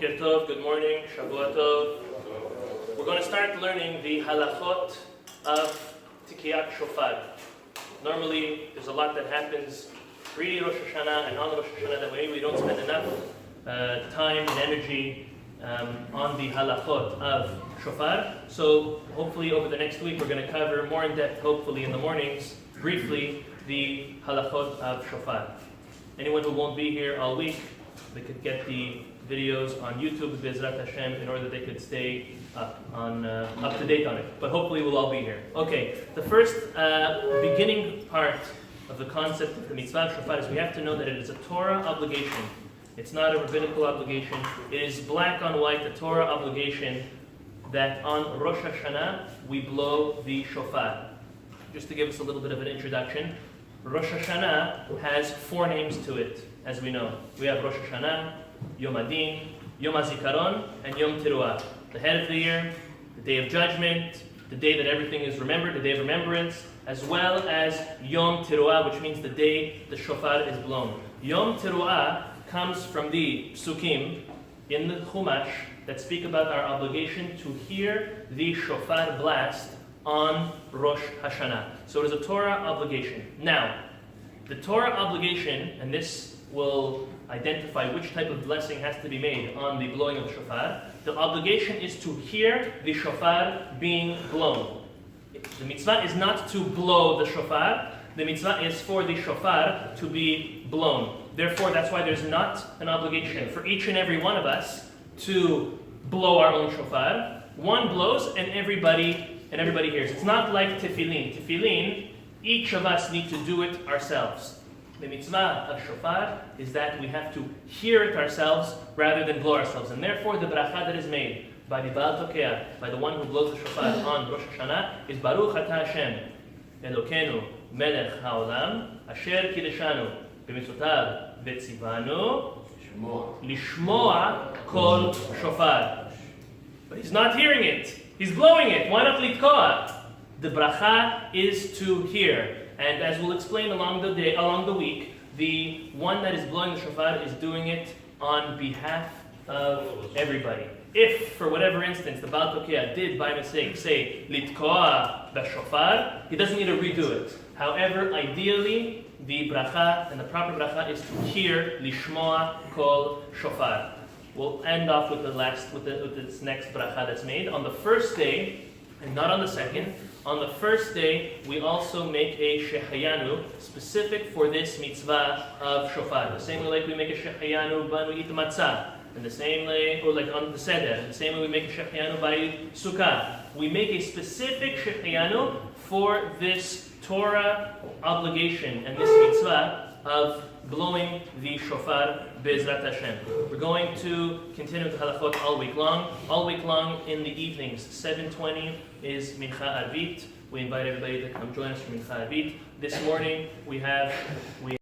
Boker Tov, good morning, Shavua Tov. We're going to start learning the halachot of Tikiyat Shofar. Normally, there's a lot that happens pre-Rosh Hashanah and on Rosh Hashanah that maybe we don't spend enough time and energy on the halachot of Shofar. So hopefully over the next week we're going to cover more in depth, hopefully in the mornings, briefly, the halachot of Shofar. Anyone who won't be here all week, they could get the videos on YouTube, Bezrat Hashem, in order that they could stay up to date on it. But hopefully we'll all be here. Okay, the first beginning part of the concept of the mitzvah of Shofar is we have to know that it is a Torah obligation. It's not a rabbinical obligation. It is black on white, the Torah obligation that on Rosh Hashanah we blow the shofar. Just to give us a little bit of an introduction, Rosh Hashanah has 4 names to it, as we know. We have Rosh Hashanah, Yom Adin, Yom HaZikaron, and Yom Teruah. The head of the year, the day of judgment, the day that everything is remembered, the day of remembrance, as well as Yom Teruah, which means the day the shofar is blown. Yom Teruah comes from the psukim in the Chumash that speak about our obligation to hear the shofar blast on Rosh Hashanah. So it is a Torah obligation. Now, the Torah obligation, and this will identify which type of blessing has to be made on the blowing of the shofar. The obligation is to hear the shofar being blown. The mitzvah is not to blow the shofar. The mitzvah is for the shofar to be blown. Therefore, that's why there's not an obligation for each and every one of us to blow our own shofar. One blows and everybody hears. It's not like tefillin. Tefillin, each of us need to do it ourselves. The mitzvah of shofar is that we have to hear it ourselves rather than blow ourselves. And therefore the bracha that is made by the Baal Tokea, by the one who blows the shofar on Rosh Hashanah, is Baruch Ata Hashem, Elokeinu, Melech HaOlam, Asher Kideshanu, B'mitzvotav V'tzivanu, Lishmoa Kol Shofar. But he's not hearing it. He's blowing it. Why not litkoa? The bracha is to hear. And as we'll explain along the week, the one that is blowing the shofar is doing it on behalf of everybody. If, for whatever instance, the Baal Tokea did by mistake say litkoa b'shofar, he doesn't need to redo it. However, ideally, the bracha and the proper bracha is to hear lishmoa kol shofar. We'll end off with this next bracha that's made on the first day, and not on the second. On the first day, we also make a shehayanu specific for this mitzvah of shofar. The same way like we make a shehayanu when we eat the matzah, and the same way, or like on the seder, the same way we make a shehayanu by sukkah. We make a specific shehayanu for this Torah obligation and this mitzvah of blowing the shofar Bezrat Hashem. We're going to continue with the halachot all week long. All week long in the evenings, 7:20 is Mincha Arvit. We invite everybody to come join us for Mincha Arvit. This morning we